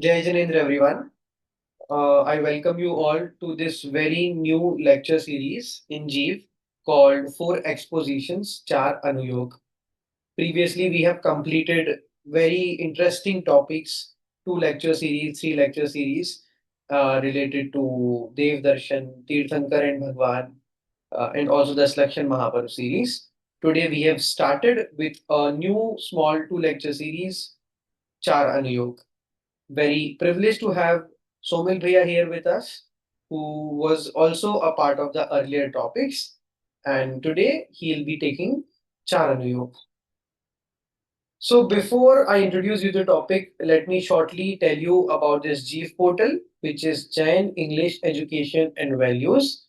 Jai Janendra, everyone. I welcome you all to this very new lecture series in Jeev called Four Expositions, Chaar Anuyog. Previously, we have completed very interesting topics, two lecture series, three lecture series related to Dev Darshan, Tirthankar and Bhagwan, and also the Slakshan Mahaparv series. Today, we have started with a new small two lecture series, Chaar Anuyog. Very privileged to have Somil Bhaiya here with us, who was also a part of the earlier topics. And today he'll be taking Charanuyog. So before I introduce you to the topic, let me shortly tell you about this Jeev portal, which is Jain English Education and Values.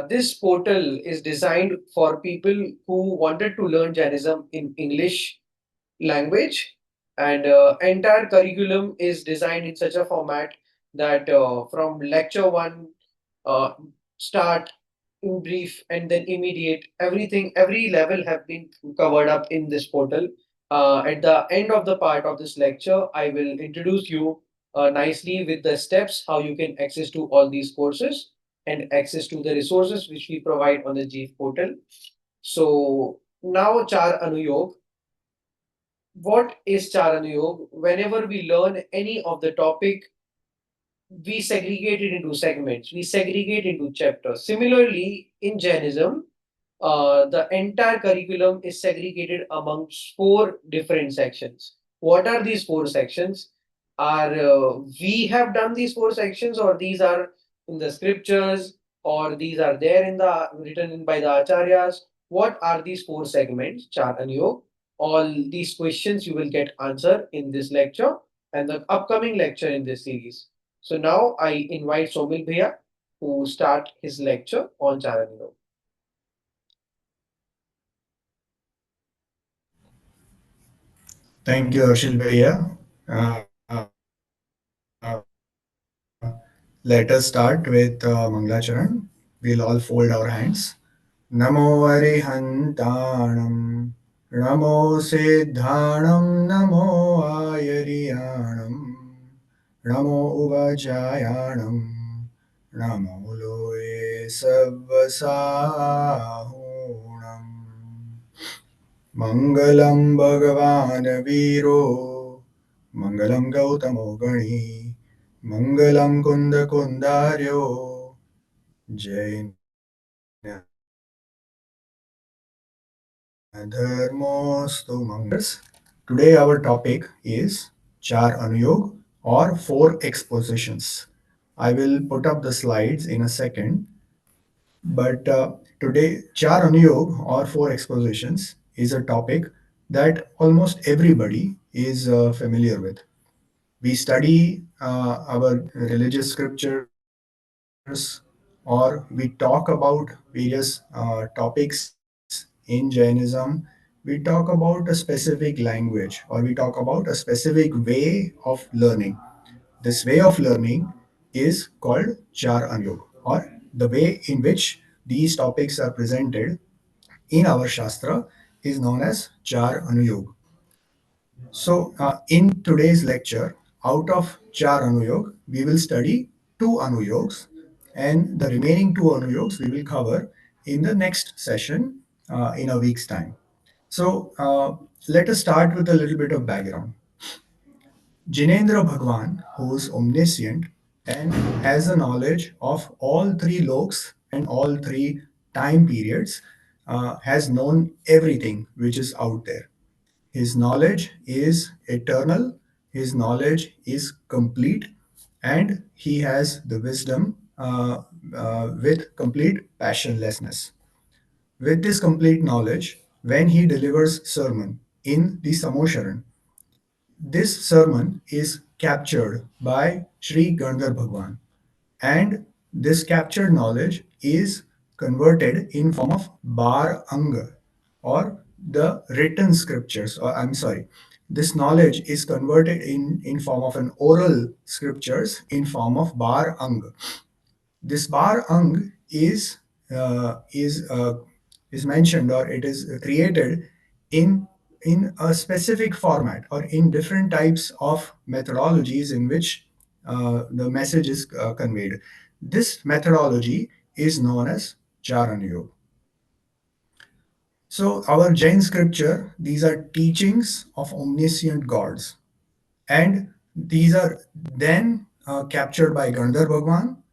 This portal is designed for people who wanted to learn Jainism in English language, and entire curriculum is designed in such a format that from lecture one, uh, start in brief and then immediate, everything, every level have been covered up in this portal. At the end of the part of this lecture, I will introduce you nicely with the steps how you can access to all these courses and access to the resources which we provide on the Jeev portal. So now Char Anuyog, what is Charana Yoga? Whenever we learn any of the topic, we segregate it into segments, we segregate into chapters. Similarly, in Jainism, the entire curriculum is segregated amongst four different sections. What are these four sections? Are we have done these four sections, or these are in the scriptures, or these are there in the written in by the acharyas? What are these four segments, Char and Yog? All these questions you will get answer in this lecture and the upcoming lecture in this series. So now I invite Somil Bhaiya to start his lecture on Char and Yog. Thank you, Arshil Bhaiya. Let us start with Manglacharan. We'll all fold our hands. Namo Arihantanam, Namo Siddhanam, Namo Ayariyanam, Namo Uvajayanam, Namo Loe Savvasahunam. Mangalam Bhagavan Viro, Mangalam Gautamo Gani, Mangalam Kunda Kundaryo, Jain Dharmostu Mangal. Today our topic is Char Anuyog or Four Expositions. I will put up the slides in a second, but today Char Anuyog or Four Expositions is a topic that almost everybody is familiar with. We study our religious scriptures or we talk about various topics in Jainism. We talk about a specific language or we talk about a specific way of learning. This way of learning is called Char Anuyog, or the way in which these topics are presented in our Shastra is known as Char Anuyog. So, in today's lecture, out of Char Anuyog, we will study two Anuyogs, and the remaining two Anuyogs we will cover in the next session in a week's time. So, let us start with a little bit of background. Jinendra Bhagwan, who is omniscient and has a knowledge of all three loks and all three time periods, has known everything which is out there. His knowledge is eternal, his knowledge is complete, and he has the wisdom with complete passionlessness. With this complete knowledge, when he delivers sermon in the Samosharan, this sermon is captured by Sri Gandhar Bhagwan, and this captured knowledge is converted in form of Bar Anga, or the written scriptures, or I'm sorry, this knowledge is converted in form of an oral scriptures in form of Bar Anga. This Bar Ang is mentioned, or it is created in in a specific format or in different types of methodologies in which the message is conveyed. This methodology is known as Char Anuyog. So, our Jain scripture, these are teachings of omniscient gods, and these are then captured by Gandhar Bhagwan,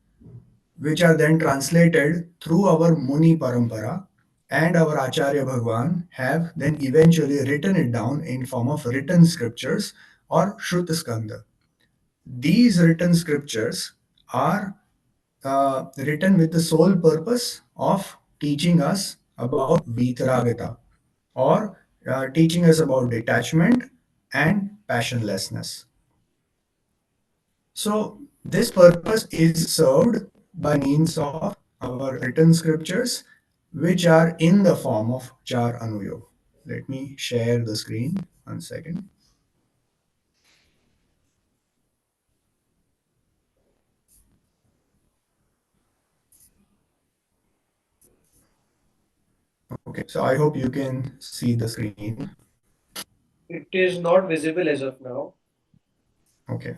which are then translated through our Muni Parampara, and our Acharya Bhagwan have then eventually written it down in form of written scriptures or Shruta. These written scriptures are written with the sole purpose of teaching us about Vitaragata, or teaching us about detachment and passionlessness. So, this purpose is served by means of our written scriptures, which are in the form of Char Anuyog. Let me share the screen. 1 second. Okay, so I hope you can see the screen. It is not visible as of now. Okay.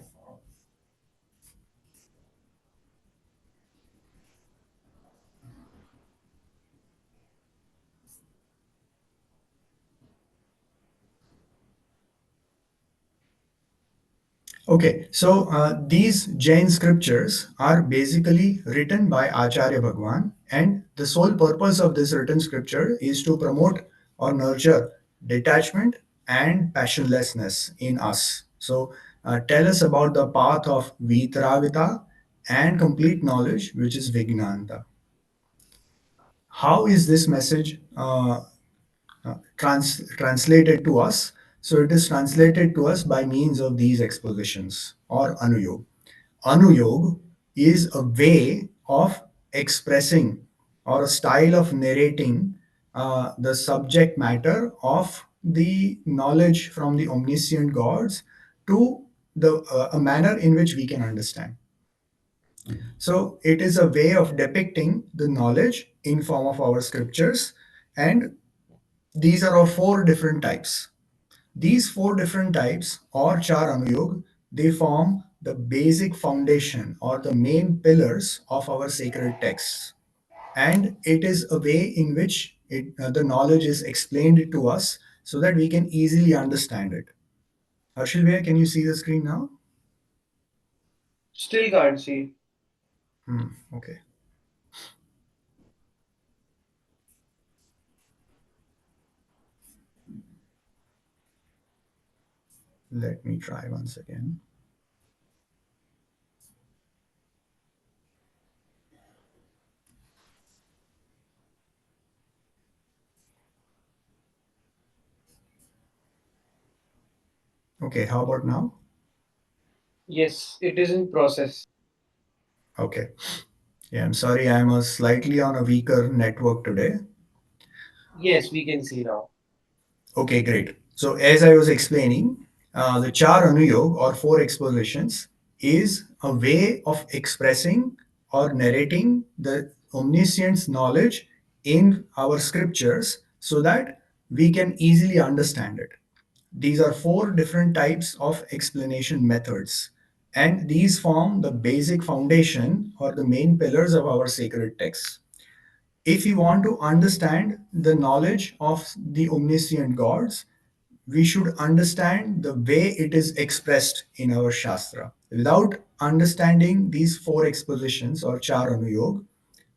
Okay, so these Jain scriptures are basically written by Acharya Bhagwan, and the sole purpose of this written scripture is to promote or nurture detachment and passionlessness in us. So, tell us about the path of Vitaragata and complete knowledge, which is Vijnanta. How is this message translated to us? So, it is translated to us by means of these expositions or Anuyog. Anuyog is a way of expressing or a style of narrating the subject matter of the knowledge from the omniscient gods to the a manner in which we can understand. So it is a way of depicting the knowledge in form of our scriptures, and these are of four different types. These four different types, or Char Anuyog, they form the basic foundation or the main pillars of our sacred texts. And it is a way in which the knowledge is explained to us so that we can easily understand it. Harshil Bhaiya, can you see the screen now? Still can't see. Okay, let me try once again. Okay, how about now? Yes, it is in process. Okay. Yeah, I'm sorry, I'm slightly on a weaker network today. Yes, we can see now. Okay, great. So as I was explaining, the Char Anuyog or Four Expositions is a way of expressing or narrating the omniscience knowledge in our scriptures so that we can easily understand it. These are four different types of explanation methods, and these form the basic foundation or the main pillars of our sacred texts. If we want to understand the knowledge of the omniscient gods, we should understand the way it is expressed in our Shastra. Without understanding these four expositions or Char Anuyog,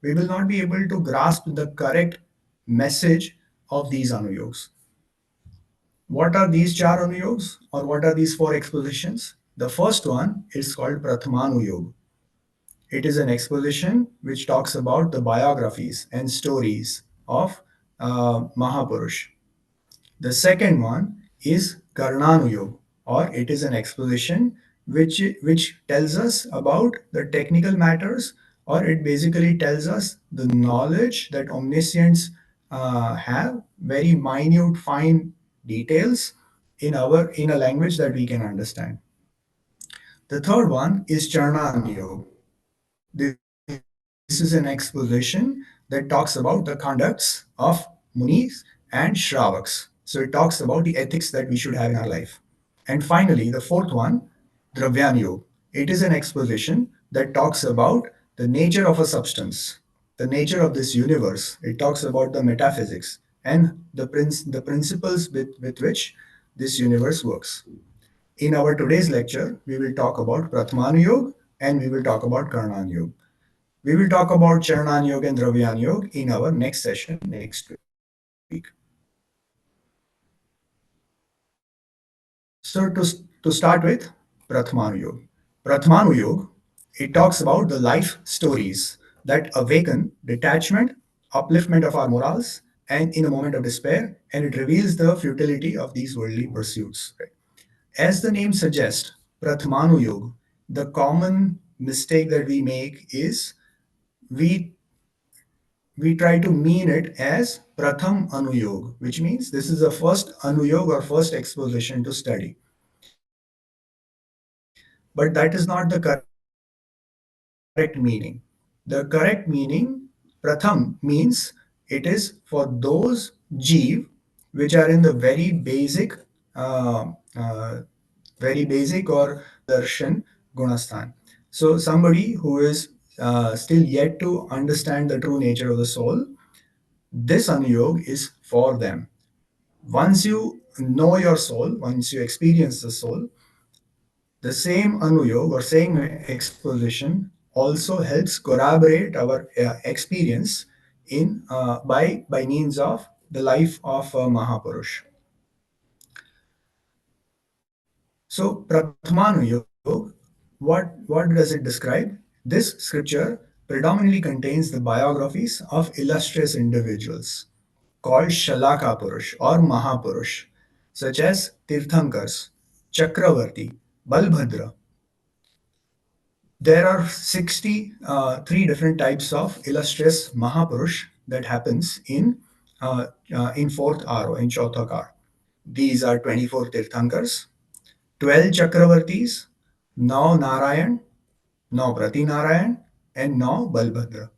we will not be able to grasp the correct message of these Anuyogs. What are these Char Anuyogs or what are these four expositions? The first one is called Prathamanuyog. It is an exposition which talks about the biographies and stories of Mahapurush. The second one is Karana Anuyog, or it is an exposition which tells us about the technical matters, or it basically tells us the knowledge that omniscients have, very minute, fine details in a language that we can understand. The third one is Charna Anuyog. This is an exposition that talks about the conducts of Munis and Shravaks. So it talks about the ethics that we should have in our life. And finally, the fourth one, Dravya Anuyog. It is an exposition that talks about the nature of a substance, the nature of this universe. It talks about the metaphysics and the principles with which this universe works. In our today's lecture, we will talk about Prathamanuyog and we will talk about Karana Anuyog. We will talk about Charan Anuyog and Dravya Anuyog in our next session next week. So to start with, Prathamanuyog. Prathamanuyog, it talks about the life stories that awaken detachment, upliftment of our morals, and in a moment of despair, and it reveals the futility of these worldly pursuits. Right? As the name suggests, Prathamanuyog, the common mistake that we make is we we try to mean it as Pratham Anuyog, which means this is the first Anuyog or first exposition to study. But that is not the correct meaning. The correct meaning, Pratham, means it is for those Jeev which are in the uh, uh, very basic or darshan gunasthan. So somebody who is still yet to understand the true nature of the soul, this anuyog is for them. Once you know your soul, once you experience the soul, the same anuyog or same exposition also helps corroborate our experience in by means of the life of a Mahapurush. So Prathamanuyog, what does it describe? This scripture predominantly contains the biographies of illustrious individuals called Shalaka Purush or Mahapurush, such as Tirthankars, Chakravarti, Balbhadra. There are 63 different types of illustrious Mahapurush that happens in fourth aro, in Chautha Kar. These are 24 Tirthankars, 12 Chakravartis, 9 Narayan, 9 Prati Narayan, and 9 Balbhadra.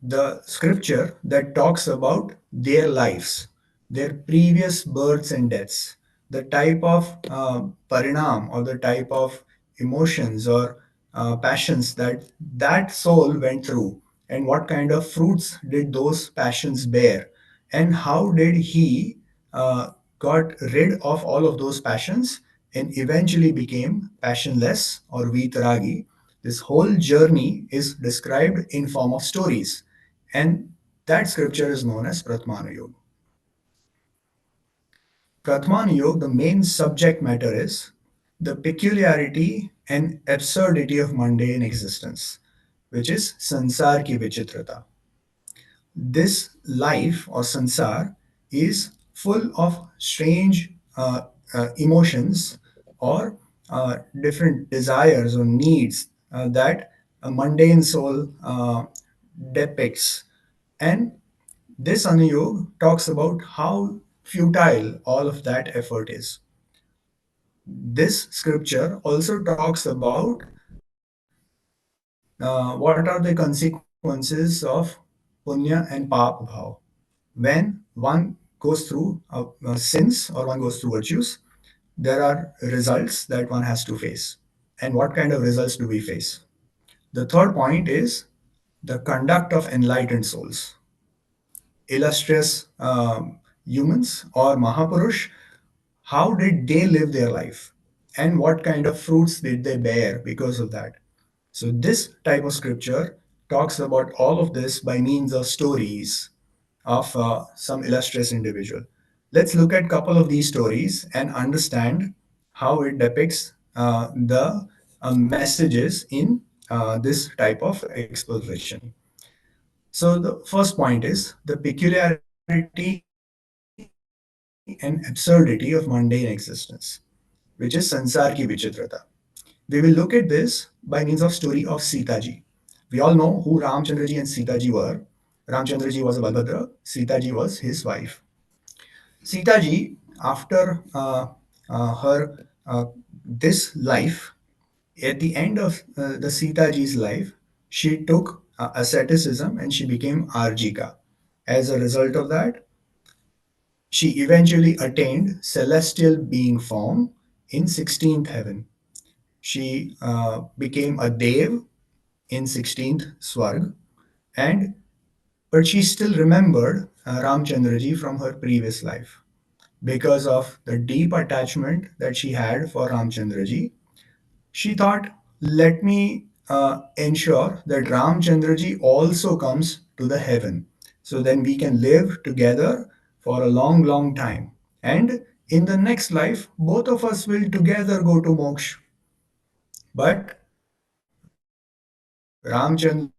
The scripture that talks about their lives, their previous births and deaths, the type of parinam or the type of emotions or passions that that soul went through, and what kind of fruits did those passions bear, and how did he uh, got rid of all of those passions and eventually became passionless or vitaragi. This whole journey is described in form of stories, and that scripture is known as Pratmanayog. Pratmanayog, the main subject matter is the peculiarity and absurdity of mundane existence, which is sansar ki vichitrata. This life or sansar is full of strange emotions or different desires or needs that a mundane soul depicts. And this Anuyog talks about how futile all of that effort is. This scripture also talks about what are the consequences of punya and pap bhav. When one goes through sins or one goes through virtues, there are results that one has to face. And what kind of results do we face? The third point is the conduct of enlightened souls, illustrious humans or Mahapurush. How did they live their life? And what kind of fruits did they bear because of that? So, this type of scripture talks about all of this by means of stories of some illustrious individual. Let's look at a couple of these stories and understand how it depicts the messages in this type of exposition. So the first point is the peculiarity and absurdity of mundane existence, which is sansar ki vichitrata. We will look at this by means of story of Sita ji. We all know who Ramchandra ji and Sita ji were. Ramchandra ji was a Balbhadra, Sita ji was his wife. Sita ji, after her this life, at the end of the Sita ji's life, she took asceticism and she became Arjika. As a result of that, She eventually attained celestial being form in 16th heaven. She became a Dev in 16th Swarg, and but she still remembered Ramchandraji from her previous life. Because of the deep attachment that she had for Ramchandraji, she thought, let me ensure that Ramchandraji also comes to the heaven. So then we can live together for a long, long time. And in the next life, both of us will together go to Moksha. But Ramchandraji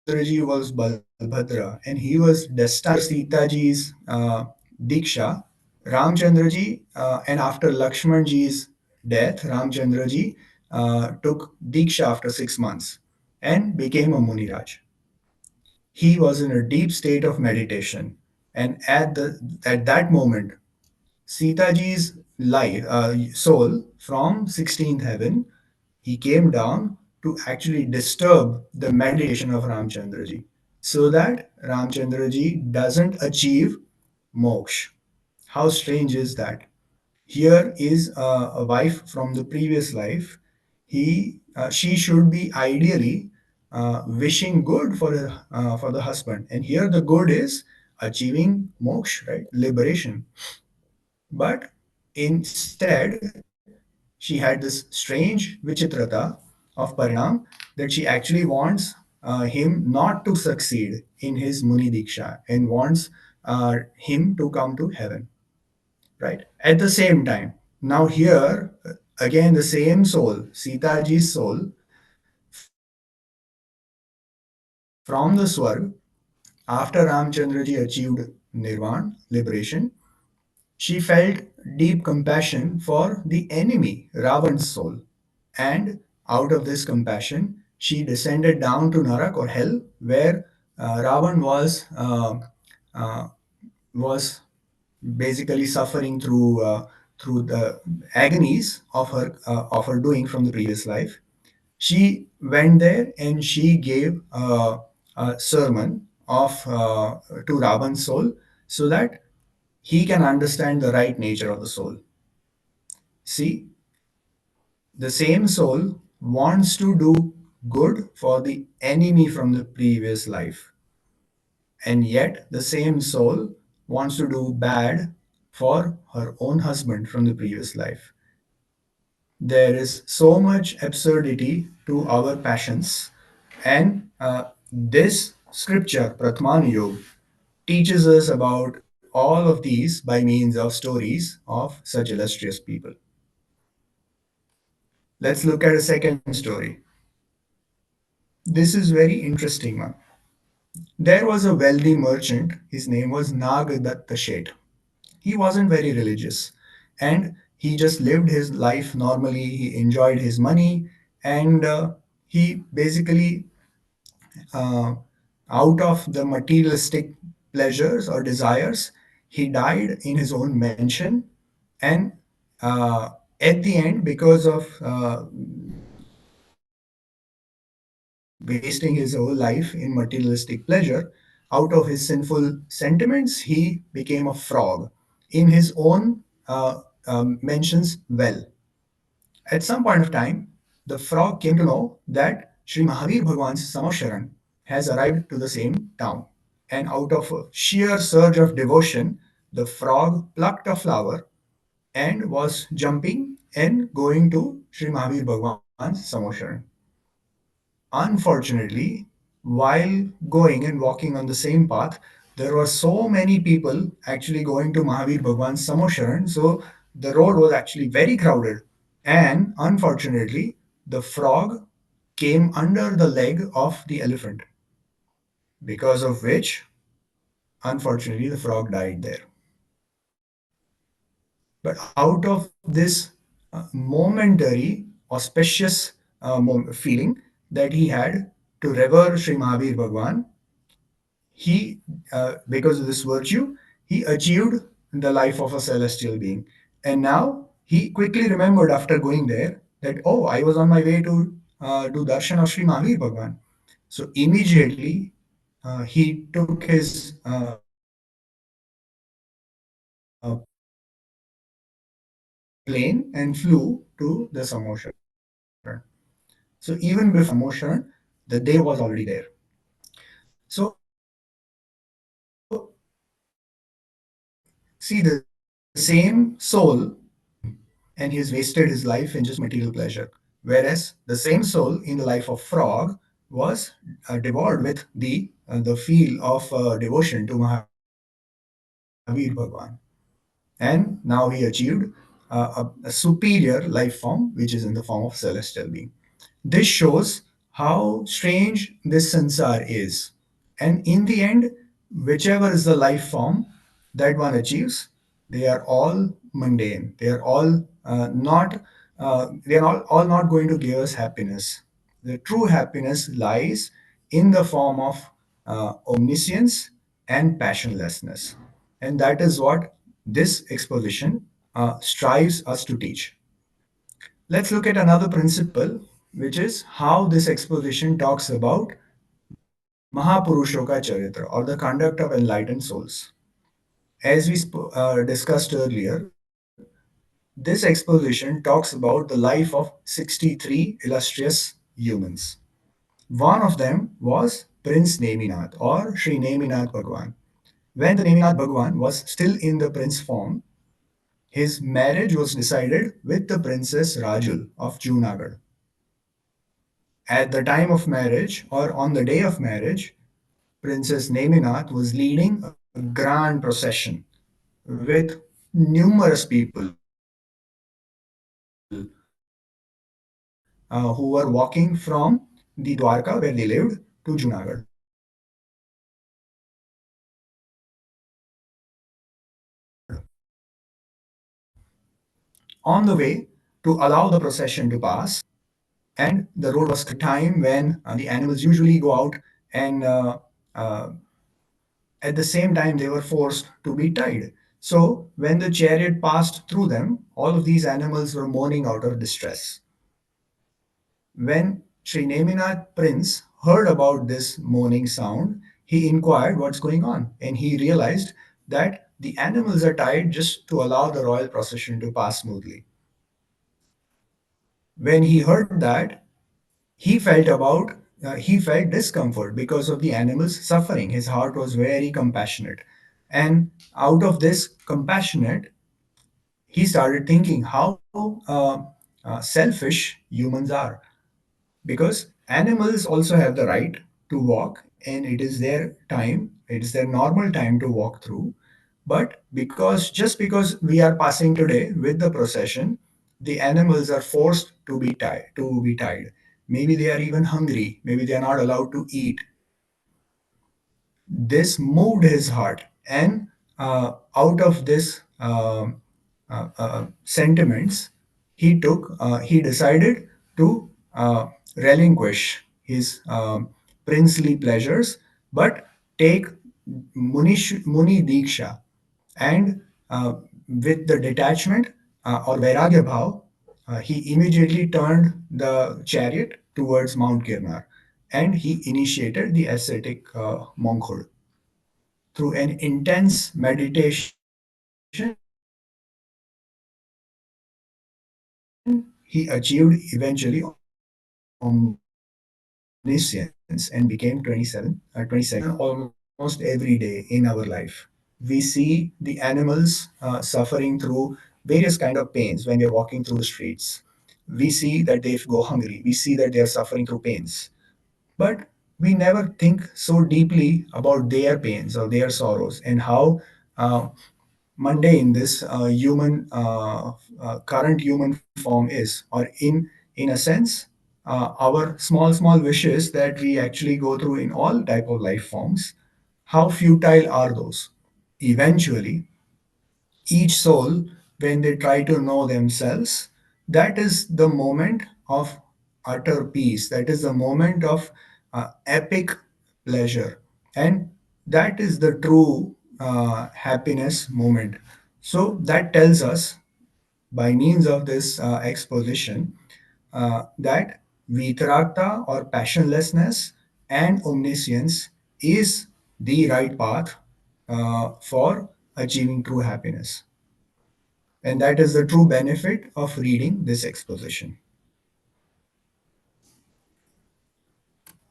was Balbhadra and he was destined after Sitaji's Diksha. Ramchandraji and after Lakshmanji's death, Ramchandraji took Diksha after 6 months and became a Muniraj. He was in a deep state of meditation, and at that moment, Sitaji's soul from 16th heaven, he came down to actually disturb the meditation of Ramchandraji so that Ramchandraji doesn't achieve moksha. How strange is that? Here is a wife from the previous life. She should be ideally wishing good for the husband, and here the good is achieving moksha, right? Liberation. But instead, she had this strange vichitrata of Parinam that she actually wants him not to succeed in his Muni Diksha and wants him to come to heaven, right? At the same time, now here, again, the same soul, Sitaji's soul, from the Swarg, after Ramchandraji achieved Nirvan, liberation, she felt deep compassion for the enemy, Ravan's soul. And out of this compassion, she descended down to Narak or hell, where Ravan uh, was basically suffering through the agonies of her doing from the previous life. She went there and she gave a sermon to Ravan's soul so that he can understand the right nature of the soul. See, the same soul wants to do good for the enemy from the previous life, and yet the same soul wants to do bad for her own husband from the previous life. There is so much absurdity to our passions, and this scripture, Pratmanayog, teaches us about all of these by means of stories of such illustrious people. Let's look at a second story. This is very interesting one. There was a wealthy merchant. His name was Nagadatta Sheth. He wasn't very religious, and he just lived his life normally. He enjoyed his money, and he basically, uh, out of the materialistic pleasures or desires, he died in his own mansion. And uh, at the end, because of wasting his whole life in materialistic pleasure, out of his sinful sentiments, he became a frog in his own mentions well. At some point of time, the frog came to know that Sri Mahavir Bhagwan's Samosharan has arrived to the same town. And out of a sheer surge of devotion, the frog plucked a flower and was jumping and going to Sri Mahavir Bhagwan's Samosharan. Unfortunately, while going and walking on the same path, there were so many people actually going to Mahavir Bhagwan's Samosharan, so the road was actually very crowded. And unfortunately, the frog came under the leg of the elephant, because of which, unfortunately, the frog died there. But out of this momentary auspicious feeling that he had to revere Sri Mahavir Bhagwan, he, because of this virtue, he achieved the life of a celestial being. And now he quickly remembered after going there that, oh, I was on my way to do darshan of Sri Mahavir Bhagwan. So immediately he took his plane and flew to the Samoshran. So even before Samoshran, the day was already there. So see, the same soul and he's wasted his life in just material pleasure. Whereas the same soul in the life of frog was devoured with the feel of devotion to Mahavir Bhagwan. And now he achieved a superior life form, which is in the form of celestial being. This shows how strange this sansar is. And in the end, whichever is the life form that one achieves, they are all mundane. They are all all not going to give us happiness. The true happiness lies in the form of omniscience and passionlessness. And that is what this exposition strives us to teach. Let's look at another principle, which is how this exposition talks about Mahapurushoka Charitra, or the conduct of enlightened souls. As we discussed earlier, this exposition talks about the life of 63 illustrious humans. One of them was Prince Neminath or Sri Neminath Bhagwan. When the Neminath Bhagwan was still in the prince form, his marriage was decided with the Princess Rajul of Junagadh. At the time of marriage or on the day of marriage, Princess Neminath was leading a grand procession with numerous people who were walking from the Dwarka where they lived to Junagadh. On the way, to allow the procession to pass, and the road was time when the animals usually go out, and at the same time they were forced to be tied. So when the chariot passed through them, all of these animals were mourning out of distress. When Sri Neminath Prince heard about this mourning sound, he inquired what's going on, and he realized that the animals are tied just to allow the royal procession to pass smoothly. When he heard that, he felt discomfort because of the animals suffering. His heart was very compassionate, and out of this compassionate, he started thinking how selfish humans are, because animals also have the right to walk, and it is their time, it is their normal time to walk through. But because we are passing today with the procession, the animals are forced to be tied. Maybe they are even hungry, maybe they are not allowed to eat. This moved his heart, and out of this sentiments, he decided to relinquish his princely pleasures, but take Muni Diksha, and with the detachment or Vairagya Bhav, he immediately turned the chariot towards Mount Girnar, and he initiated the ascetic monkhood. Through an intense meditation, he achieved eventually omniscience and became 27, 27 almost every day in our life. We see the animals suffering through various kind of pains when we are walking through the streets. We see that they go hungry. We see that they are suffering through pains. But we never think so deeply about their pains or their sorrows, and how uh, mundane this current human form is, or in a sense, our small wishes that we actually go through in all type of life forms, how futile are those? Eventually, each soul, when they try to know themselves, that is the moment of utter peace, that is the moment of epic pleasure, and that is the true happiness moment. So that tells us, by means of this exposition, that vitaragta or passionlessness and omniscience is the right path for achieving true happiness. And that is the true benefit of reading this exposition.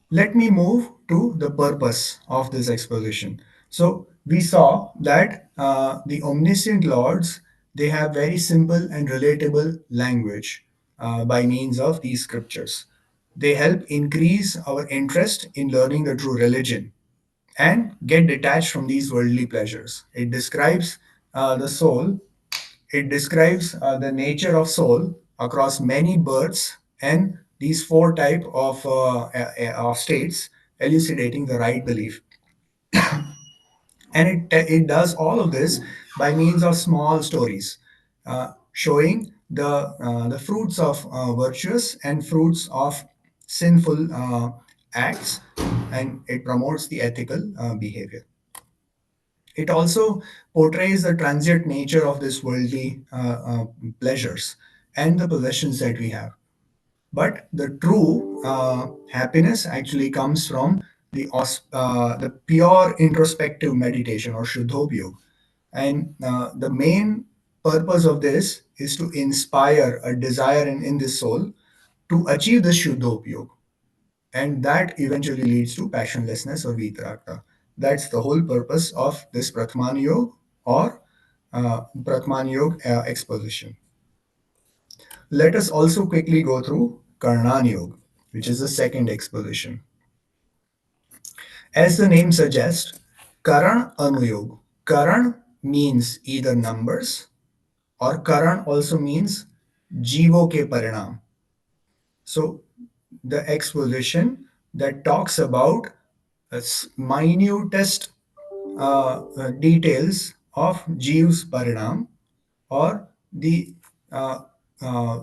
Let me move to the purpose of this exposition. So we saw that the omniscient lords, they have very simple and relatable language by means of these scriptures. They help increase our interest in learning the true religion and get detached from these worldly pleasures. It describes the soul. It describes the nature of soul across many births and these four type of states, elucidating the right belief. And it does all of this by means of small stories, showing the fruits of virtuous and fruits of sinful acts, and it promotes the ethical behavior. It also portrays the transient nature of this worldly pleasures and the possessions that we have. But the true happiness actually comes from the pure introspective meditation or Shuddhopyog. And the main purpose of this is to inspire a desire in this soul to achieve the Shuddhopyog, and that eventually leads to passionlessness or vitaraka. That's the whole purpose of this Pratmanayog or Pratmanayog exposition. Let us also quickly go through Karana Anuyog, which is the second exposition. As the name suggests, Karan Anuyog. Karan means either numbers, or Karan also means Jivo ke Parinam. So the exposition that talks about minutest details of Jeev's Parinam, or the uh,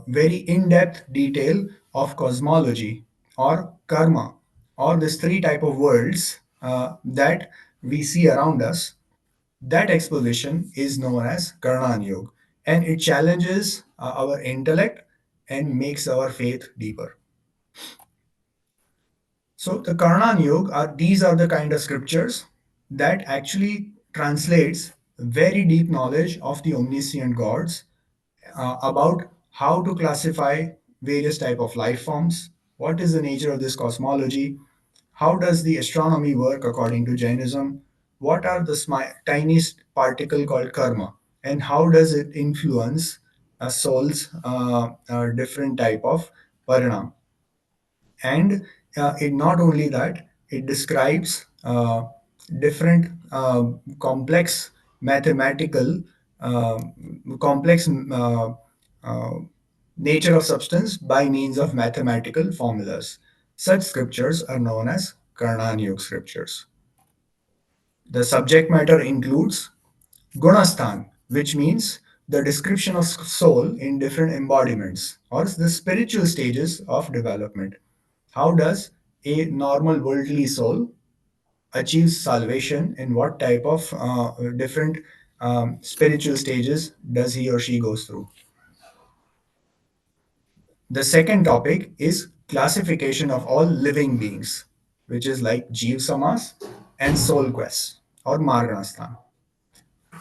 very in-depth detail of cosmology or karma, or these three type of worlds that we see around us. That exposition is known as Karana Anuyog, and it challenges our intellect and makes our faith deeper. So the Karana Anuyog are these are the kind of scriptures that actually translates very deep knowledge of the omniscient gods, about how to classify various type of life forms, what is the nature of this cosmology, how does the astronomy work according to Jainism, what are the tiniest particle called karma, and how does it influence a soul's different type of parinam. And it not only that, it describes different complex mathematical uh, complex uh, nature of substance by means of mathematical formulas. Such scriptures are known as Karnanayog scriptures. The subject matter includes Gunasthan, which means the description of soul in different embodiments or the spiritual stages of development. How does a normal worldly soul achieve salvation, and what type of different spiritual stages does he or she goes through? The second topic is classification of all living beings, which is like Jeev Samas and Soul Quest or Marganasthan.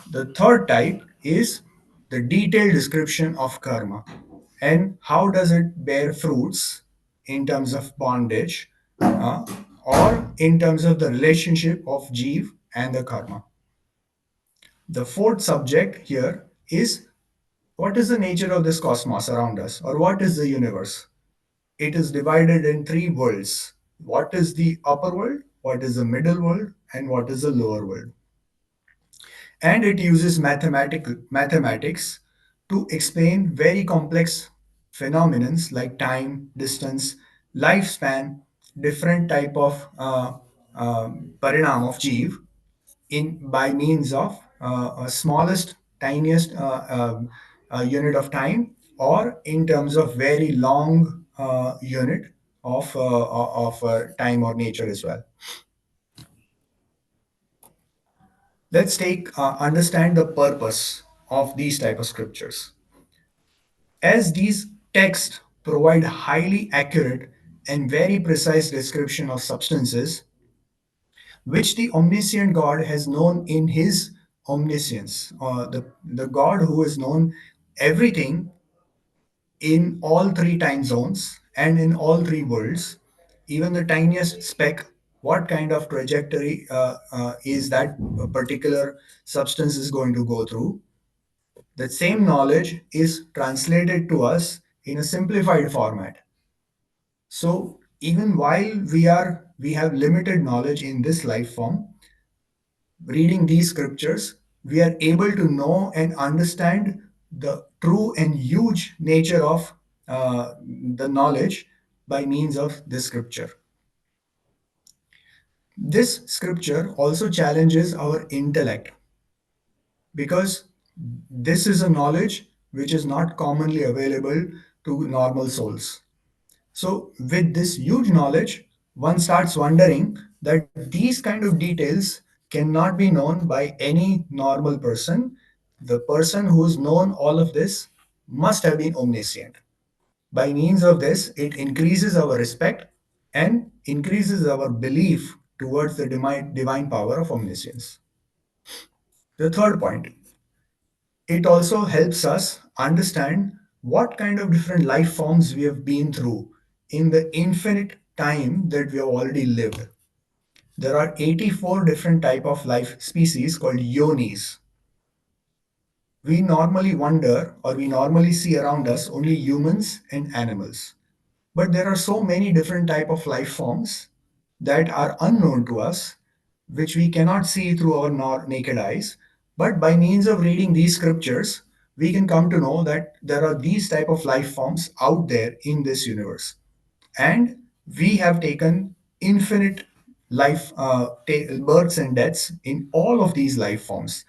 The third type is the detailed description of karma and how does it bear fruits in terms of bondage, uh, or in terms of the relationship of Jeev and the karma. The fourth subject here is what is the nature of this cosmos around us, or what is the universe? It is divided in three worlds. What is the upper world, what is the middle world, and what is the lower world? And it uses mathematics to explain very complex phenomena like time, distance, lifespan, different type of parinam of jeev in by means of a smallest, tiniest unit of time, or in terms of very long unit of time or nature as well. Let's take understand the purpose of these type of scriptures, as these texts provide highly accurate and very precise description of substances which the omniscient God has known in his omniscience. The God who is known everything in all three time zones and in all three worlds, even the tiniest speck, what kind of trajectory is that a particular substance is going to go through. That same knowledge is translated to us in a simplified format. So even while we have limited knowledge in this life form, reading these scriptures, we are able to know and understand the true and huge nature of the knowledge by means of this scripture. This scripture also challenges our intellect because this is a knowledge which is not commonly available to normal souls. So, with this huge knowledge, one starts wondering that these kind of details cannot be known by any normal person. The person who's known all of this must have been omniscient. By means of this, it increases our respect and increases our belief towards the divine power of omniscience. The third point, it also helps us understand what kind of different life forms we have been through in the infinite time that we have already lived. There are 84 different type of life species called yonis. We normally wonder or we normally see around us only humans and animals. But there are so many different type of life forms that are unknown to us, which we cannot see through our naked eyes. But by means of reading these scriptures, we can come to know that there are these type of life forms out there in this universe. And we have taken infinite births and deaths in all of these life forms.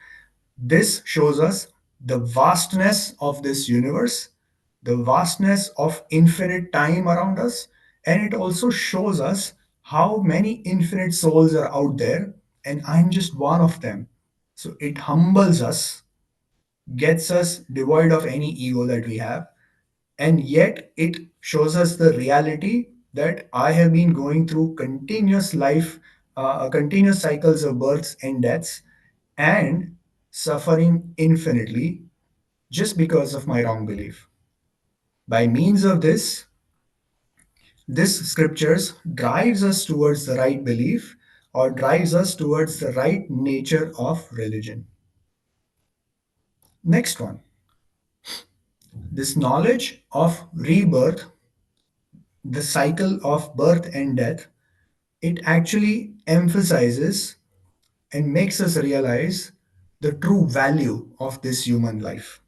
This shows us the vastness of this universe, the vastness of infinite time around us, and it also shows us how many infinite souls are out there, and I'm just one of them. So it humbles us, gets us devoid of any ego that we have, and yet it shows us the reality that I have been going through continuous cycles of births and deaths and suffering infinitely just because of my wrong belief. By means of this scriptures drives us towards the right belief or drives us towards the right nature of religion. Next one, this knowledge of rebirth, the cycle of birth and death, it actually emphasizes and makes us realize the true value of this human life.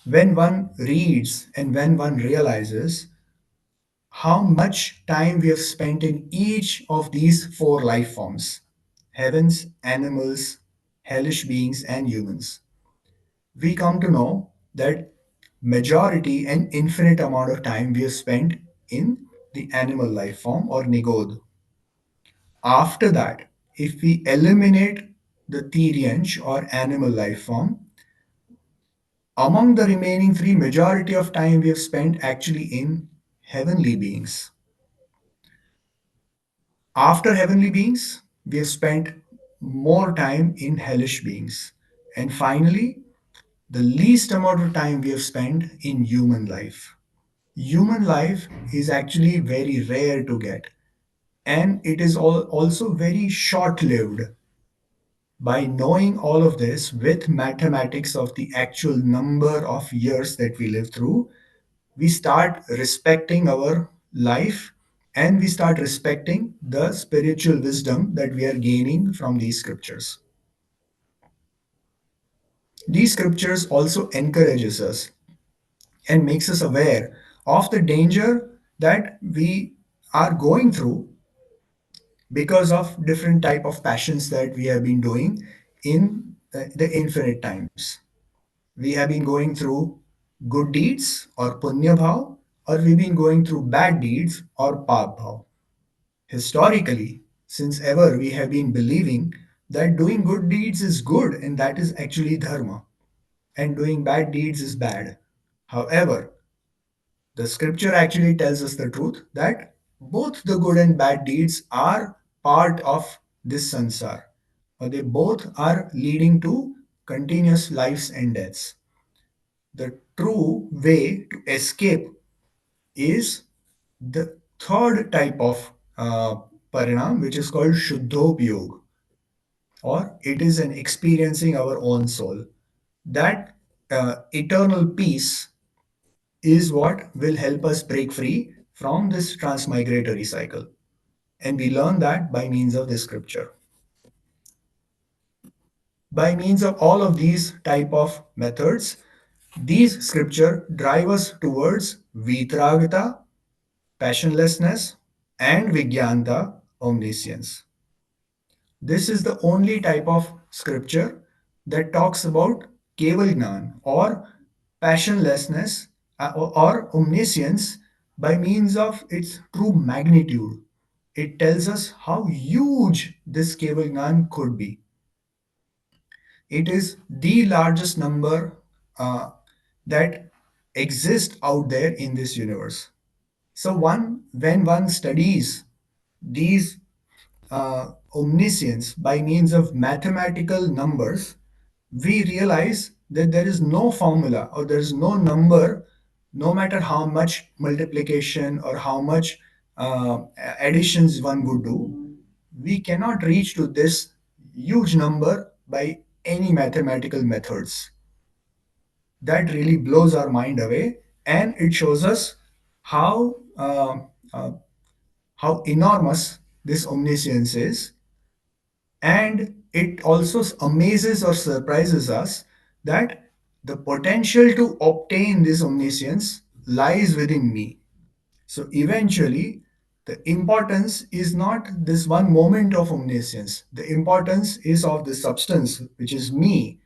When one reads and when one realizes how much time we have spent in each of these four life forms, heavens, animals, hellish beings, and humans, we come to know that majority and infinite amount of time we have spent in the animal life form or nigod. After that, if we eliminate the Therianch or animal life form, among the remaining three, majority of time we have spent actually in heavenly beings. After heavenly beings, we have spent more time in hellish beings. And finally, the least amount of time we have spent in human life. Human life is actually very rare to get, and it is also very short lived. By knowing all of this with mathematics of the actual number of years that we live through, we start respecting our life and we start respecting the spiritual wisdom that we are gaining from these scriptures. These scriptures also encourages us and makes us aware of the danger that we are going through because of different type of passions that we have been doing in the infinite times. We have been going through good deeds or punya bhav, or we've been going through bad deeds or pap bhav. Historically, since ever we have been believing that doing good deeds is good and that is actually dharma, and doing bad deeds is bad. However, the scripture actually tells us the truth that both the good and bad deeds are part of this sansar, or they both are leading to continuous lives and deaths. The true way to escape is the third type of parinam, which is called Shuddhopyog, or it is an experiencing our own soul. That eternal peace is what will help us break free from this transmigratory cycle. And we learn that by means of this scripture. By means of all of these type of methods, these scripture drive us towards vitragata, passionlessness, and vigyanta, omniscience. This is the only type of scripture that talks about keval gnan, or passionlessness, or omniscience, by means of its true magnitude. It tells us how huge this keval gnan could be. It is the largest number uh, that exists out there in this universe. So when one studies these omniscience by means of mathematical numbers, we realize that there is no formula or there is no number, no matter how much multiplication or how much additions one would do, we cannot reach to this huge number by any mathematical methods. That really blows our mind away, and it shows us how uh, how enormous this omniscience is, and it also amazes or surprises us that the potential to obtain this omniscience lies within me. So eventually, the importance is not this one moment of omniscience. The importance is of the substance, which is me,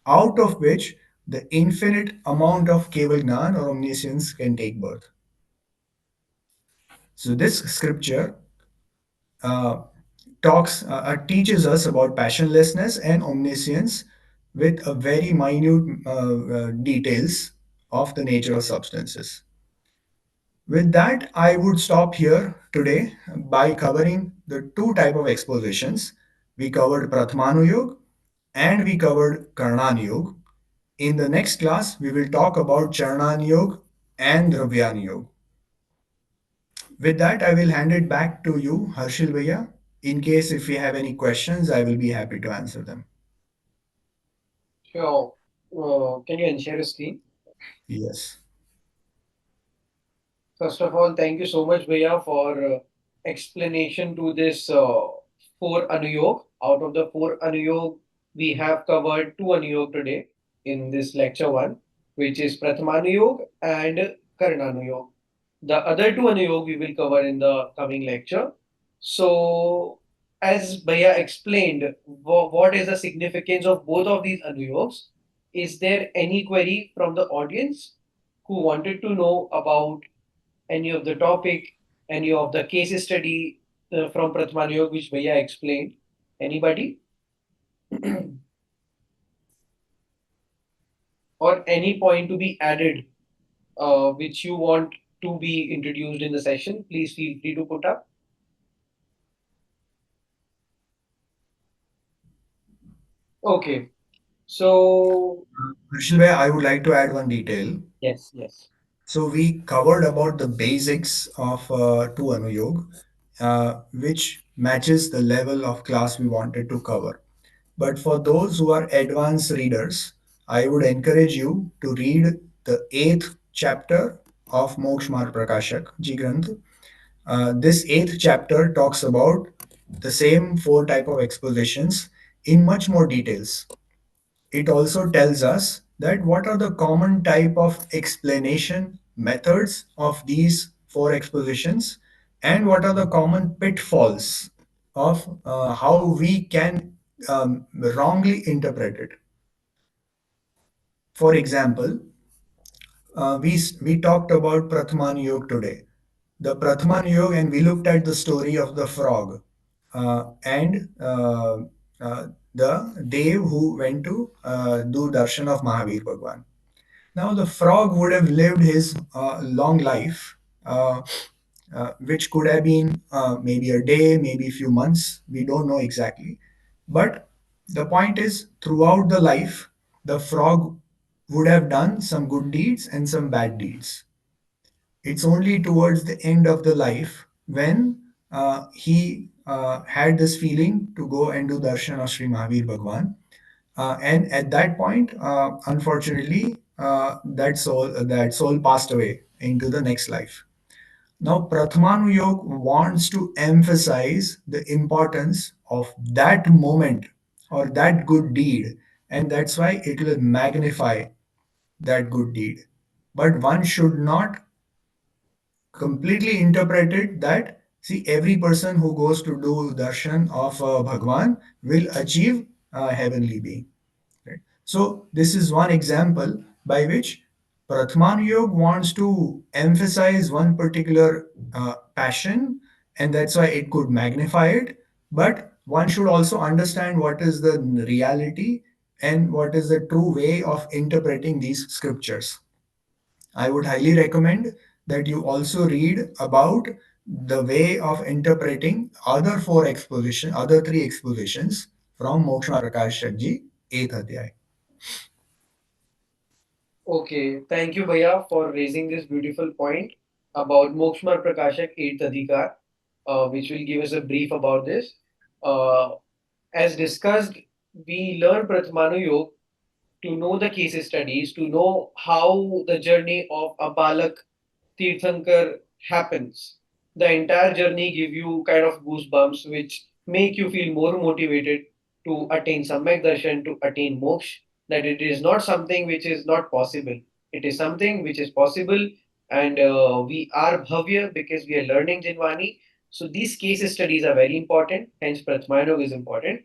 out of which the infinite amount of Keval Gnan or omniscience can take birth. So this scripture uh, teaches us about passionlessness and omniscience with a very minute details of the nature of substances. With that, I would stop here today by covering the two type of expositions. We covered Prathamanuyog and we covered Karana Anuyog. In the next class, we will talk about Charananyog and Dravya Anuyog. With that, I will hand it back to you, Harshil Bhaiya. In case if you have any questions, I will be happy to answer them. Sure. Can you share a screen? Yes. First of all, thank you so much, Bhaiya, for explanation to this four Anuyog. Out of the four Anuyog, we have covered two Anuyog today in this lecture one, which is Prathama Anuyog and Karana Anuyog. The other two Anuyog we will cover in the coming lecture. So, as Bhaiya explained, what is the significance of both of these Anuyogs? Is there any query from the audience who wanted to know about any of the topic, any of the case study from Prathman Yog which Bhaiya explained? Anybody? Or any point to be added which you want to be introduced in the session? Please feel free to put up. Okay. So, Harshil Bhaiya, I would like to add one detail. yes, yes. So we covered about the basics of two Anuyog, which matches the level of class we wanted to cover. But for those who are advanced readers, I would encourage you to read the eighth chapter of Moksha Marg Prakashak Ji Granth. This eighth chapter talks about the same four type of expositions in much more details. It also tells us that what are the common type of explanation methods of these four expositions, and what are the common pitfalls of how we can wrongly interpret it. For example, we talked about Prathaman Yog today. The Prathaman Yog, and we looked at the story of the frog and the Dev who went to do darshan of Mahavir Bhagwan. Now, the frog would have lived his long life, which could have been maybe a day, maybe a few months. We don't know exactly. But the point is, throughout the life, the frog would have done some good deeds and some bad deeds. It's only towards the end of the life when he had this feeling to go and do darshan of Sri Mahavir Bhagwan. And at that point, unfortunately, that soul passed away into the next life. Now, Prathamanuyog wants to emphasize the importance of that moment or that good deed, and that's why it will magnify that good deed. But one should not completely interpret it that, see, every person who goes to do darshan of Bhagwan will achieve heavenly being. Right? So this is one example by which Pratman Yog wants to emphasize one particular passion, and that's why it could magnify it. But one should also understand what is the reality and what is the true way of interpreting these scriptures. I would highly recommend that you also read about the way of interpreting other three expositions from Moksha Prakashak ji, 8th Adhyay. Okay, thank you, Bhaiya, for raising this beautiful point about Mokshmar Prakashak 8th Adhikar, which will give us a brief about this. Uh, as discussed, we learn Pratmanu Yog to know the case studies, to know how the journey of a Balak Tirthankar happens. The entire journey give you kind of goosebumps, which make you feel more motivated to attain Samyak Darshan, to attain Moksha, that it is not something which is not possible. It is something which is possible, and we are Bhavya because we are learning Jinwani. So these case studies are very important, hence Pratmayog is important.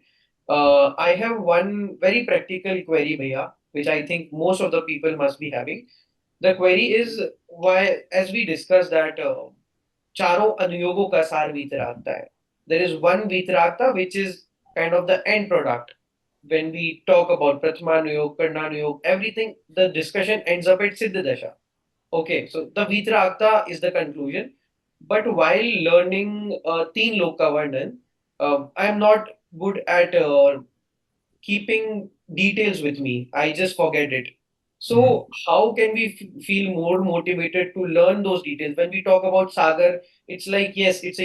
I have one very practical query, Bhaiya, which I think most of the people must be having. The query is why, as we discussed that चारों अनुयोगों का सार वीतरागता है. There is one vitaragta which is kind of the end product. When we talk about Prathamanuyog, Karnanuyog, everything, the discussion ends up at Siddha Dasha. Okay, so the vitaragta is the conclusion. But while learning Teen Loka Varnan, I am not good at keeping details with me. I just forget it. Mhm. So, how can we feel more motivated to learn those details? When we talk about Sagar, it's like, yes, it's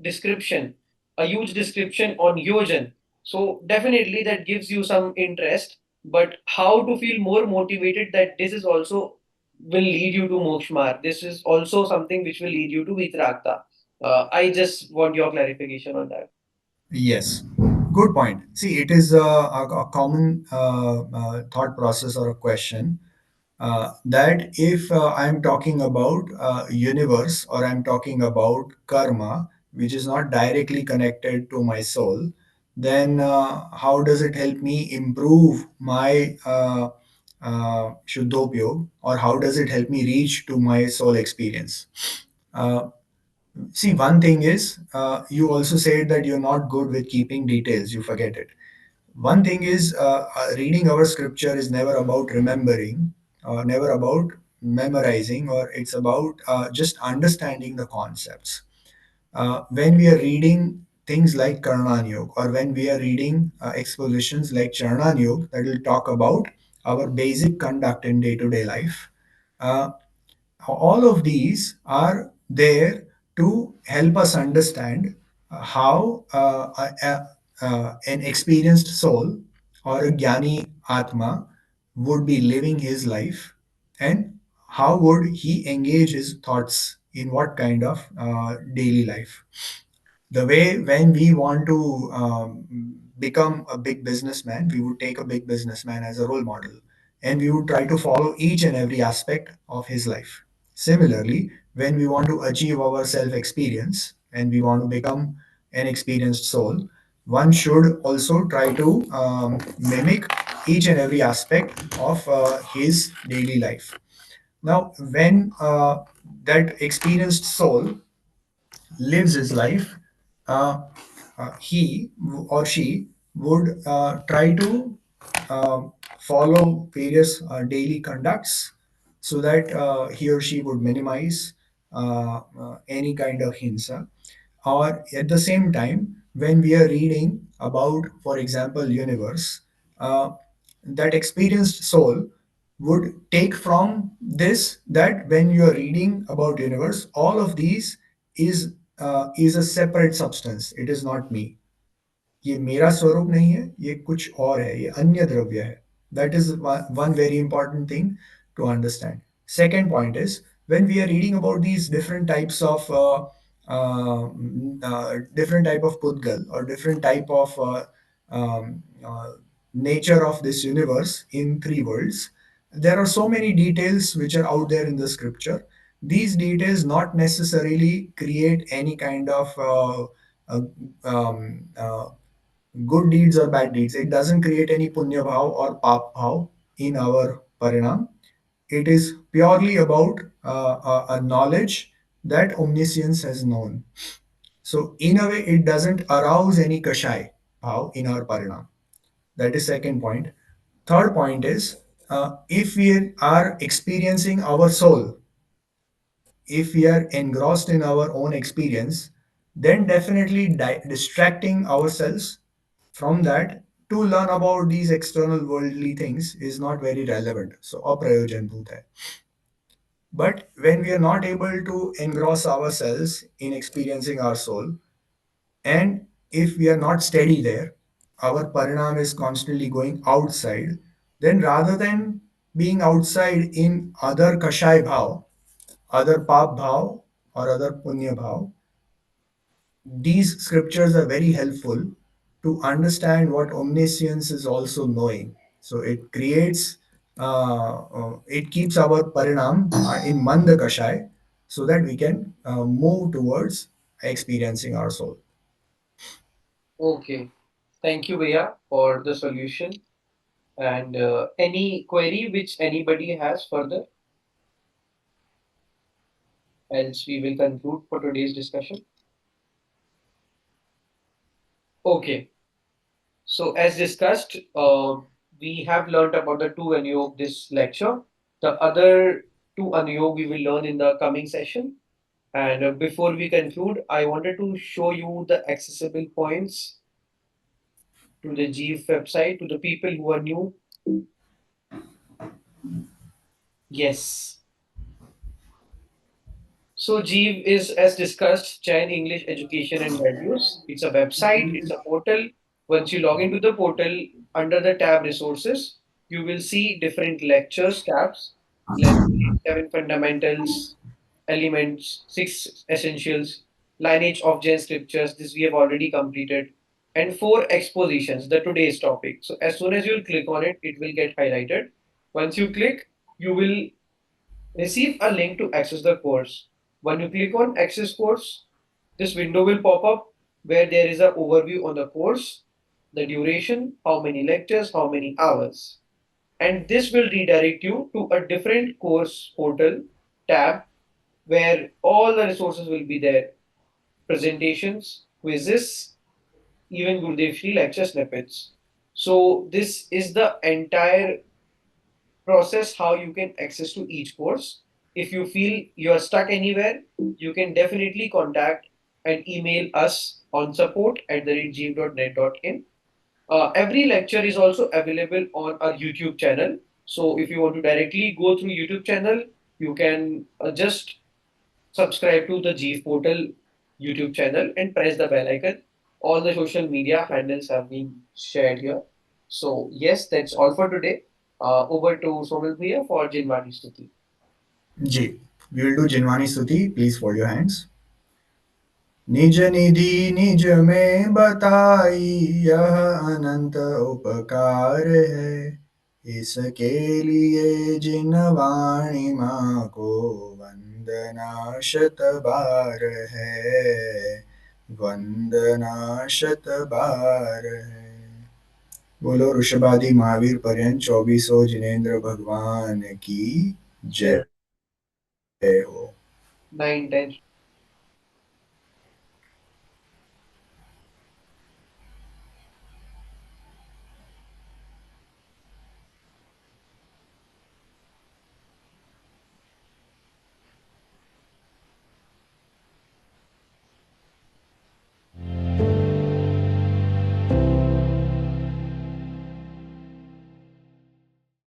description, a huge description on Yojan. So, definitely that gives you some interest. But how to feel more motivated that this is also will lead you to Mokshmar? This is also something which will lead you to Vitrakta. I just want your clarification on that. Yes, good point. See, it is a common thought process or a question that if I'm talking about universe or I'm talking about karma, which is not directly connected to my soul, then how does it help me improve my Shuddhopyog, or how does it help me reach to my soul experience? Uh, See, one thing is, you also said that you're not good with keeping details, you forget it. One thing is, reading our scripture is never about remembering, or never about memorizing, or it's about just understanding the concepts. When we are reading things like Karana Anuyog, or when we are reading expositions like Charana Anuyog that will talk about our basic conduct in day to day life, uh, all of these are there to help us understand how an experienced soul or a Jnani Atma would be living his life, and how would he engage his thoughts in what kind of daily life. The way when we want to become a big businessman, we would take a big businessman as a role model, and we would try to follow each and every aspect of his life. Similarly, when we want to achieve our self experience and we want to become an experienced soul, one should also try to mimic each and every aspect of his daily life. Now, when that experienced soul lives his life, uh, he or she would try to follow various daily conducts so that he or she would minimize any kind of hinsa. Or at the same time, when we are reading about, for example, universe, uh, that experienced soul would take from this that when you are reading about universe, all of these is a separate substance. It is not me. ये मेरा स्वरूप नहीं है, ये कुछ और है, ये अन्य द्रव्य है. That is one very important thing to understand. Second point is, when we are reading about these different types of different type of pudgal or different type of nature of this universe in three worlds, there are so many details which are out there in the scripture. These details not necessarily create any kind of uh, um, uh, good deeds or bad deeds. It doesn't create any punya bhav or pap bhav in our parinam. It is purely about a knowledge that omniscience has known. So in a way, it doesn't arouse any kashai bhav in our parinam. That is second point. Third point is, if we are experiencing our soul, if we are engrossed in our own experience, then definitely distracting ourselves from that to learn about these external worldly things is not very relevant. So, aprayojan bhut hai. But when we are not able to engross ourselves in experiencing our soul, and if we are not steady there, our parinam is constantly going outside, then rather than being outside in other kashay bhav, other pap bhav, or other punya bhav, these scriptures are very helpful to understand what omniscience is also knowing. So it keeps our parinam in manda kashay so that we can move towards experiencing our soul. Okay. Thank you, Bhaiya, for the solution. And any query which anybody has further, else we will conclude for today's discussion. Okay. So as discussed, we have learned about the two Anuyog this lecture. The other two Anuyog we will learn in the coming session. And before we conclude, I wanted to show you the accessible points to the GIF website to the people who are new. Yes. So GIV is, as discussed, Jain English Education and Values. It's a website, it's a portal. Once you log into the portal, under the tab Resources, you will see different lectures tabs. Let's say 7 fundamentals, elements, 6 essentials, lineage of Jain scriptures. This we have already completed, and 4 expositions. The today's topic. So as soon as you click on it, it will get highlighted. Once you click, you will receive a link to access the course. When you click on access course, this window will pop up where there is an overview on the course, the duration, how many lectures, how many hours. And this will redirect you to a different course portal tab where all the resources will be there. Presentations, quizzes, even Gurudev Shri lecture snippets. So this is the entire process how you can access to each course. If you feel you are stuck anywhere, you can definitely contact and email us on support@gym.net.in. Every lecture is also available on our YouTube channel. So if you want to directly go through YouTube channel, you can just subscribe to the G portal YouTube channel and press the bell icon. All the social media handles have been shared here. So yes, that's all for today. Over to Somil Bhaiya for Jinwadi Stuti. Ji, we will do Jinwani Stuti. Please fold your hands. निज निधि निज में बताई, यह अनंत उपकार है. इसके लिए जिन वाणी माँ को वंदना शत बार है, वंदना शत बार है. बोलो ऋषभादि महावीर पर्यंत चौबीसों जिनेन्द्र भगवान की जय हो. 9, 10.